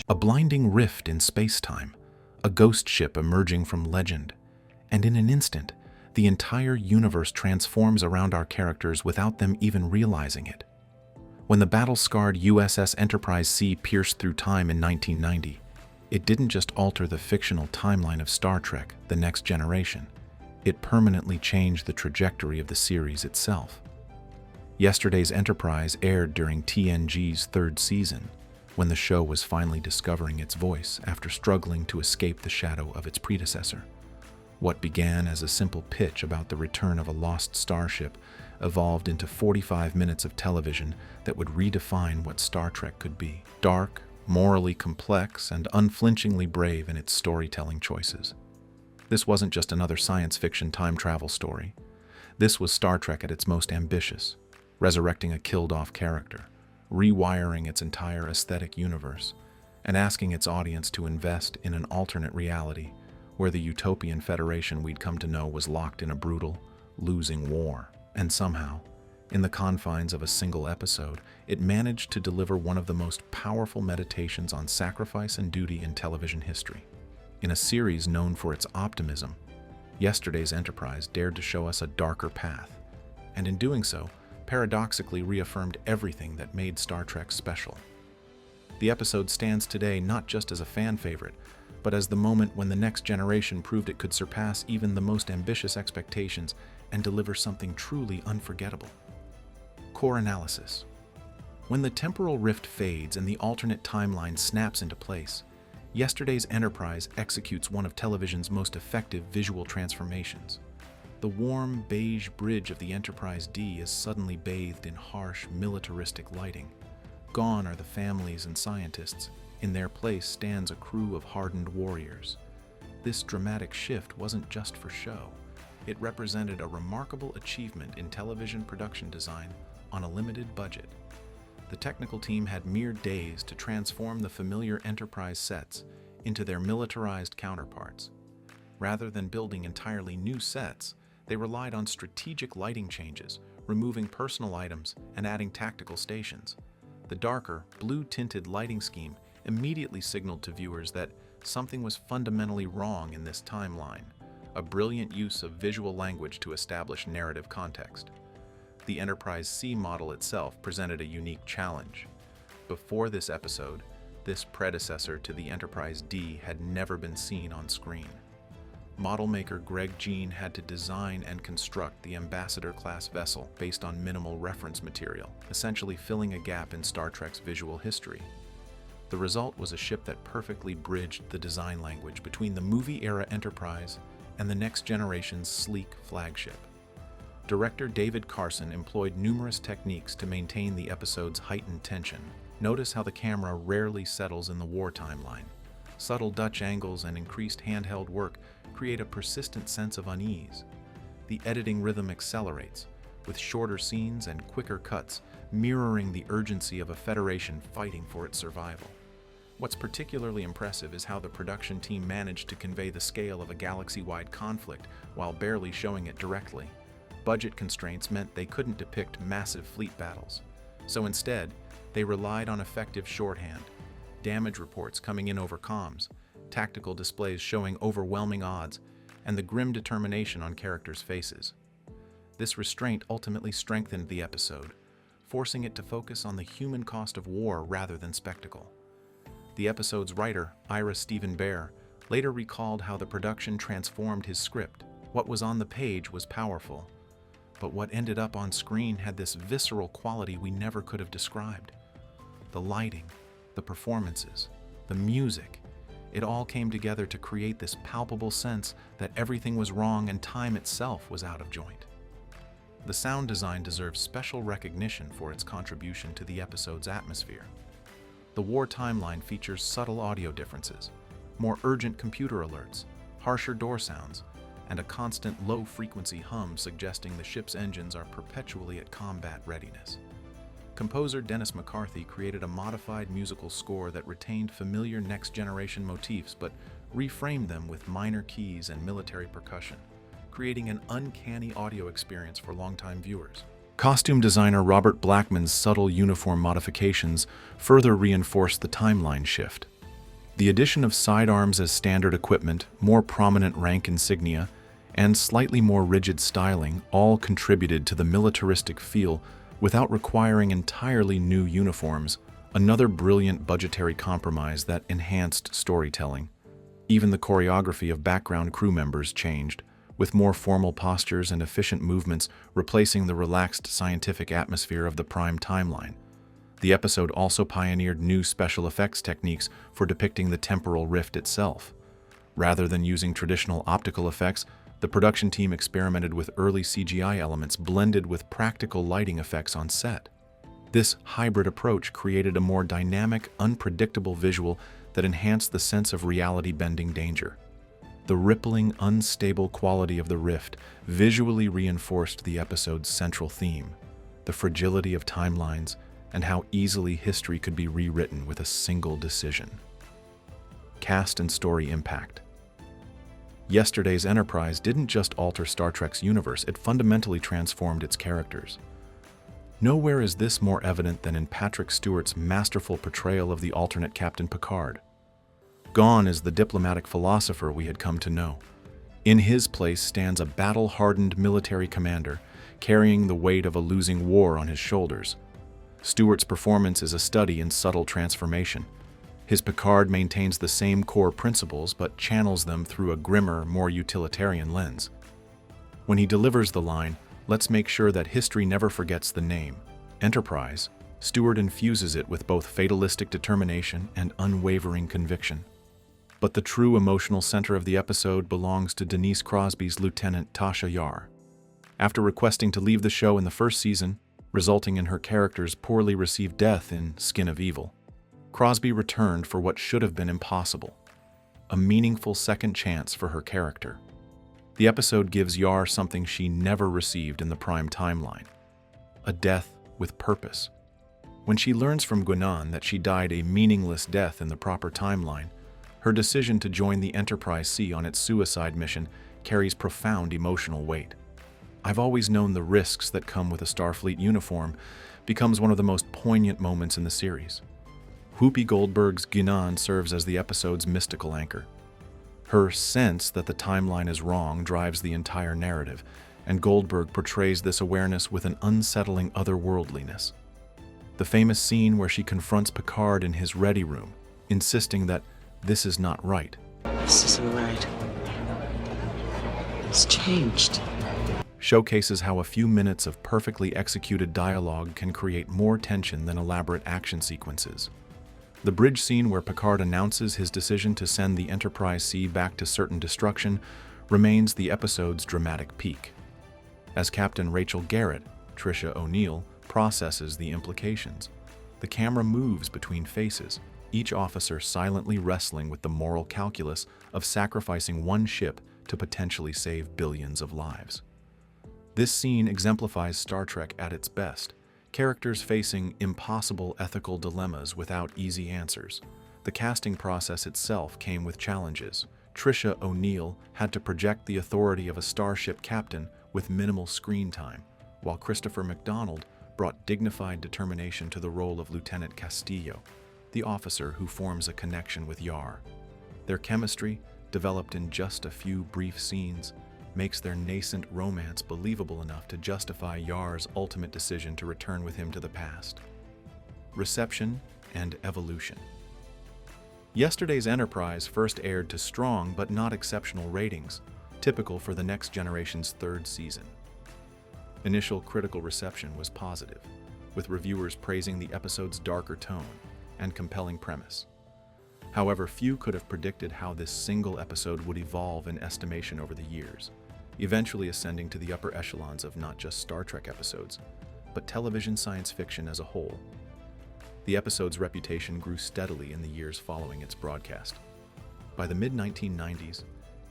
A blinding rift in space-time, a ghost ship emerging from legend, and in an instant, the entire universe transforms around our characters without them even realizing it. When the battle-scarred USS Enterprise C pierced through time in 1990, it didn't just alter the fictional timeline of Star Trek: The Next Generation, it permanently changed the trajectory of the series itself. Yesterday's Enterprise aired during TNG's third season, when the show was finally discovering its voice after struggling to escape the shadow of its predecessor. What began as a simple pitch about the return of a lost starship evolved into 45 minutes of television that would redefine what Star Trek could be. Dark, morally complex, and unflinchingly brave in its storytelling choices. This wasn't just another science fiction time travel story. This was Star Trek at its most ambitious, resurrecting a killed-off character, rewiring its entire aesthetic universe, and asking its audience to invest in an alternate reality where the utopian Federation we'd come to know was locked in a brutal, losing war. And somehow, in the confines of a single episode, it managed to deliver one of the most powerful meditations on sacrifice and duty in television history. In a series known for its optimism, yesterday's Enterprise dared to show us a darker path, and in doing so, paradoxically reaffirmed everything that made Star Trek special. The episode stands today not just as a fan favorite, but as the moment when the next generation proved it could surpass even the most ambitious expectations and deliver something truly unforgettable. Core analysis. When the temporal rift fades and the alternate timeline snaps into place, yesterday's Enterprise executes one of television's most effective visual transformations. The warm, beige bridge of the Enterprise D is suddenly bathed in harsh, militaristic lighting. Gone are the families and scientists. In their place stands a crew of hardened warriors. This dramatic shift wasn't just for show. It represented a remarkable achievement in television production design on a limited budget. The technical team had mere days to transform the familiar Enterprise sets into their militarized counterparts. Rather than building entirely new sets, they relied on strategic lighting changes, removing personal items and adding tactical stations. The darker, blue-tinted lighting scheme immediately signaled to viewers that something was fundamentally wrong in this timeline, a brilliant use of visual language to establish narrative context. The Enterprise C model itself presented a unique challenge. Before this episode, this predecessor to the Enterprise D had never been seen on screen. Model maker Greg Jean had to design and construct the Ambassador-class vessel based on minimal reference material, essentially filling a gap in Star Trek's visual history. The result was a ship that perfectly bridged the design language between the movie-era Enterprise and the next generation's sleek flagship. Director David Carson employed numerous techniques to maintain the episode's heightened tension. Notice how the camera rarely settles in the war timeline. Subtle Dutch angles and increased handheld work create a persistent sense of unease. The editing rhythm accelerates, with shorter scenes and quicker cuts mirroring the urgency of a Federation fighting for its survival. What's particularly impressive is how the production team managed to convey the scale of a galaxy-wide conflict while barely showing it directly. Budget constraints meant they couldn't depict massive fleet battles. So instead, they relied on effective shorthand, damage reports coming in over comms, tactical displays showing overwhelming odds, and the grim determination on characters' faces. This restraint ultimately strengthened the episode, forcing it to focus on the human cost of war rather than spectacle. The episode's writer, Ira Stephen Bear, later recalled how the production transformed his script. What was on the page was powerful, but what ended up on screen had this visceral quality we never could have described. The lighting, the performances, the music, it all came together to create this palpable sense that everything was wrong and time itself was out of joint. The sound design deserves special recognition for its contribution to the episode's atmosphere. The war timeline features subtle audio differences, more urgent computer alerts, harsher door sounds, and a constant low-frequency hum suggesting the ship's engines are perpetually at combat readiness. Composer Dennis McCarthy created a modified musical score that retained familiar next-generation motifs but reframed them with minor keys and military percussion, creating an uncanny audio experience for longtime viewers. Costume designer Robert Blackman's subtle uniform modifications further reinforced the timeline shift. The addition of sidearms as standard equipment, more prominent rank insignia, and slightly more rigid styling all contributed to the militaristic feel without requiring entirely new uniforms, another brilliant budgetary compromise that enhanced storytelling. Even the choreography of background crew members changed, with more formal postures and efficient movements replacing the relaxed scientific atmosphere of the prime timeline. The episode also pioneered new special effects techniques for depicting the temporal rift itself. Rather than using traditional optical effects, the production team experimented with early CGI elements blended with practical lighting effects on set. This hybrid approach created a more dynamic, unpredictable visual that enhanced the sense of reality-bending danger. The rippling, unstable quality of the rift visually reinforced the episode's central theme, the fragility of timelines and how easily history could be rewritten with a single decision. Cast and story impact. Yesterday's Enterprise didn't just alter Star Trek's universe, it fundamentally transformed its characters. Nowhere is this more evident than in Patrick Stewart's masterful portrayal of the alternate Captain Picard. Gone is the diplomatic philosopher we had come to know. In his place stands a battle-hardened military commander, carrying the weight of a losing war on his shoulders. Stewart's performance is a study in subtle transformation. His Picard maintains the same core principles but channels them through a grimmer, more utilitarian lens. When he delivers the line, "Let's make sure that history never forgets the name," Enterprise, Stewart infuses it with both fatalistic determination and unwavering conviction. But the true emotional center of the episode belongs to Denise Crosby's Lieutenant Tasha Yar. After requesting to leave the show in the first season, resulting in her character's poorly received death in Skin of Evil, Crosby returned for what should have been impossible, a meaningful second chance for her character. The episode gives Yar something she never received in the prime timeline, a death with purpose. When she learns from Guinan that she died a meaningless death in the proper timeline, her decision to join the Enterprise C on its suicide mission carries profound emotional weight. "I've always known the risks that come with a Starfleet uniform" becomes one of the most poignant moments in the series. Whoopi Goldberg's Guinan serves as the episode's mystical anchor. Her sense that the timeline is wrong drives the entire narrative, and Goldberg portrays this awareness with an unsettling otherworldliness. The famous scene where she confronts Picard in his ready room, insisting that this is not right. "This isn't right. It's changed." Showcases how a few minutes of perfectly executed dialogue can create more tension than elaborate action sequences. The bridge scene where Picard announces his decision to send the Enterprise C back to certain destruction remains the episode's dramatic peak. As Captain Rachel Garrett, Tricia O'Neill, processes the implications, the camera moves between faces, each officer silently wrestling with the moral calculus of sacrificing one ship to potentially save billions of lives. This scene exemplifies Star Trek at its best, characters facing impossible ethical dilemmas without easy answers. The casting process itself came with challenges. Tricia O'Neill had to project the authority of a starship captain with minimal screen time, while Christopher McDonald brought dignified determination to the role of Lieutenant Castillo, the officer who forms a connection with Yar. Their chemistry, developed in just a few brief scenes, makes their nascent romance believable enough to justify Yar's ultimate decision to return with him to the past. Reception and evolution. Yesterday's Enterprise first aired to strong but not exceptional ratings, typical for the next generation's third season. Initial critical reception was positive, with reviewers praising the episode's darker tone and compelling premise. However, few could have predicted how this single episode would evolve in estimation over the years, eventually ascending to the upper echelons of not just Star Trek episodes, but television science fiction as a whole. The episode's reputation grew steadily in the years following its broadcast. By the mid-1990s,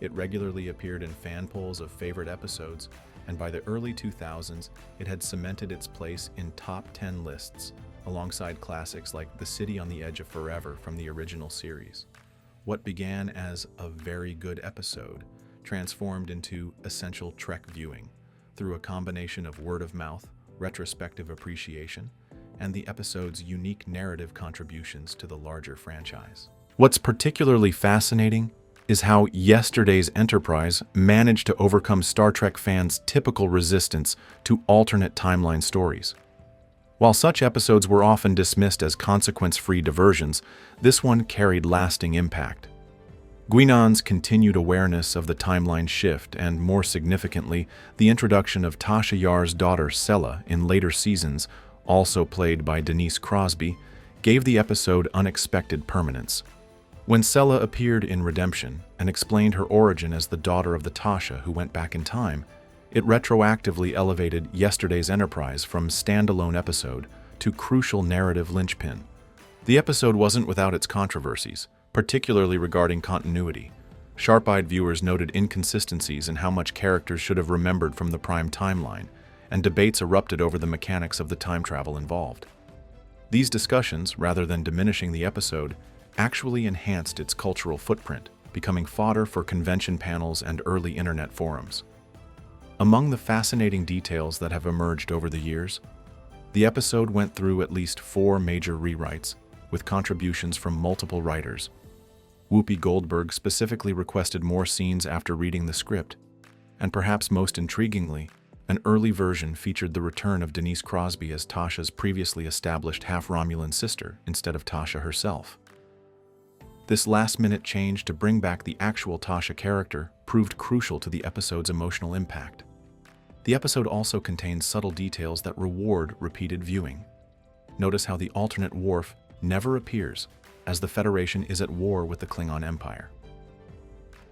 it regularly appeared in fan polls of favorite episodes, and by the early 2000s, it had cemented its place in top 10 lists, alongside classics like The City on the Edge of Forever from the original series. What began as a very good episode transformed into essential Trek viewing through a combination of word-of-mouth, retrospective appreciation, and the episode's unique narrative contributions to the larger franchise. What's particularly fascinating is how yesterday's Enterprise managed to overcome Star Trek fans' typical resistance to alternate timeline stories. While such episodes were often dismissed as consequence-free diversions, this one carried lasting impact. Guinan's continued awareness of the timeline shift and, more significantly, the introduction of Tasha Yar's daughter Sella in later seasons, also played by Denise Crosby, gave the episode unexpected permanence. When Sella appeared in Redemption and explained her origin as the daughter of the Tasha who went back in time, it retroactively elevated yesterday's Enterprise from standalone episode to crucial narrative linchpin. The episode wasn't without its controversies, particularly regarding continuity. Sharp-eyed viewers noted inconsistencies in how much characters should have remembered from the prime timeline, and debates erupted over the mechanics of the time travel involved. These discussions, rather than diminishing the episode, actually enhanced its cultural footprint, becoming fodder for convention panels and early internet forums. Among the fascinating details that have emerged over the years, the episode went through at least 4 major rewrites, with contributions from multiple writers. Whoopi Goldberg specifically requested more scenes after reading the script, and perhaps most intriguingly, an early version featured the return of Denise Crosby as Tasha's previously established half-Romulan sister instead of Tasha herself. This last-minute change to bring back the actual Tasha character proved crucial to the episode's emotional impact. The episode also contains subtle details that reward repeated viewing. Notice how the alternate Worf never appears, as the Federation is at war with the Klingon Empire.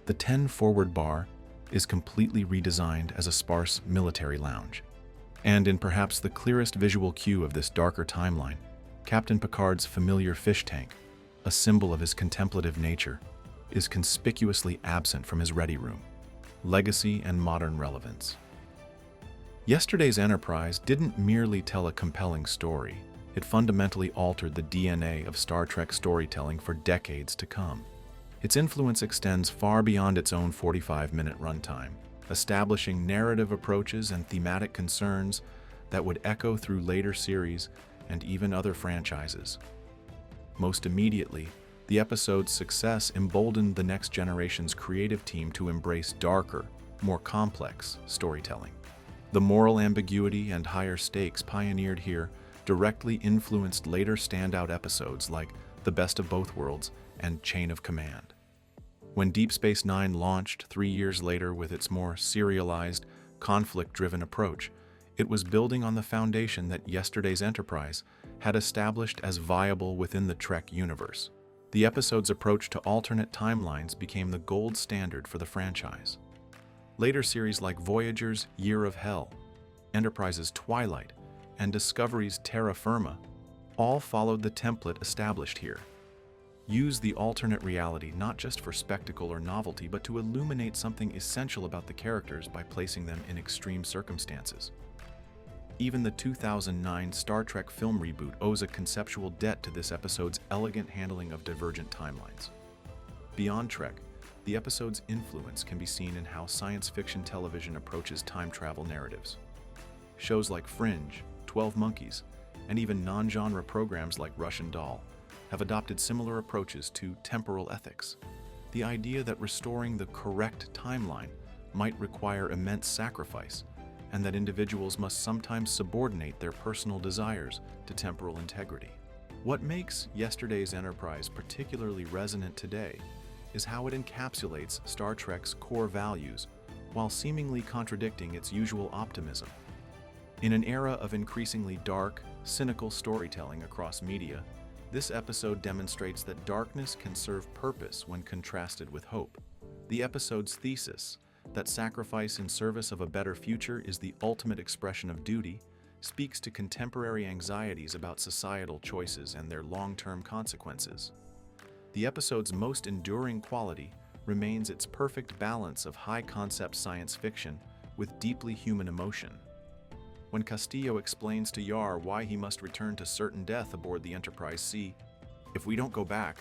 The 10 forward bar is completely redesigned as a sparse military lounge. And in perhaps the clearest visual cue of this darker timeline, Captain Picard's familiar fish tank, a symbol of his contemplative nature, is conspicuously absent from his ready room. Legacy and modern relevance. Yesterday's Enterprise didn't merely tell a compelling story, it fundamentally altered the DNA of Star Trek storytelling for decades to come. Its influence extends far beyond its own 45-minute runtime, establishing narrative approaches and thematic concerns that would echo through later series and even other franchises. Most immediately, the episode's success emboldened the next generation's creative team to embrace darker, more complex storytelling. The moral ambiguity and higher stakes pioneered here directly influenced later standout episodes like The Best of Both Worlds and Chain of Command. When Deep Space Nine launched 3 years later with its more serialized, conflict-driven approach, it was building on the foundation that yesterday's Enterprise had established as viable within the Trek universe. The episode's approach to alternate timelines became the gold standard for the franchise. Later series like Voyager's Year of Hell, Enterprise's Twilight, and Discovery's Terra Firma all followed the template established here. Use the alternate reality not just for spectacle or novelty, but to illuminate something essential about the characters by placing them in extreme circumstances. Even the 2009 Star Trek film reboot owes a conceptual debt to this episode's elegant handling of divergent timelines. Beyond Trek, the episode's influence can be seen in how science fiction television approaches time travel narratives. Shows like Fringe, 12 Monkeys, and even non-genre programs like Russian Doll have adopted similar approaches to temporal ethics. The idea that restoring the correct timeline might require immense sacrifice, and that individuals must sometimes subordinate their personal desires to temporal integrity. What makes yesterday's Enterprise particularly resonant today is how it encapsulates Star Trek's core values while seemingly contradicting its usual optimism. In an era of increasingly dark, cynical storytelling across media, this episode demonstrates that darkness can serve purpose when contrasted with hope. The episode's thesis, that sacrifice in service of a better future is the ultimate expression of duty, speaks to contemporary anxieties about societal choices and their long-term consequences. The episode's most enduring quality remains its perfect balance of high-concept science fiction with deeply human emotion. When Castillo explains to Yar why he must return to certain death aboard the Enterprise C, if we don't go back,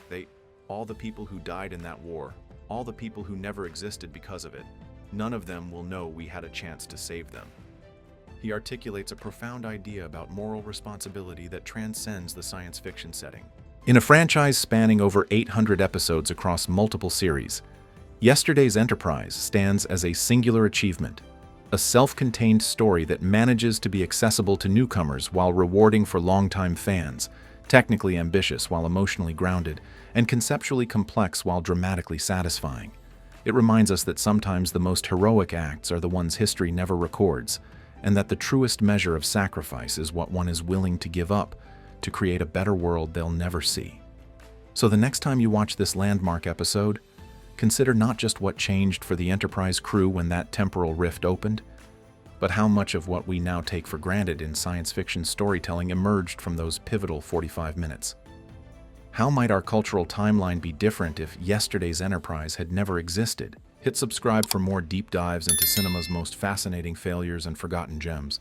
all the people who died in that war, all the people who never existed because of it, none of them will know we had a chance to save them. He articulates a profound idea about moral responsibility that transcends the science fiction setting. In a franchise spanning over 800 episodes across multiple series, Yesterday's Enterprise stands as a singular achievement, a self-contained story that manages to be accessible to newcomers while rewarding for longtime fans, technically ambitious while emotionally grounded, and conceptually complex while dramatically satisfying. It reminds us that sometimes the most heroic acts are the ones history never records, and that the truest measure of sacrifice is what one is willing to give up to create a better world they'll never see. So the next time you watch this landmark episode, consider not just what changed for the Enterprise crew when that temporal rift opened, but how much of what we now take for granted in science fiction storytelling emerged from those pivotal 45 minutes. How might our cultural timeline be different if Yesterday's Enterprise had never existed? Hit subscribe for more deep dives into cinema's most fascinating failures and forgotten gems.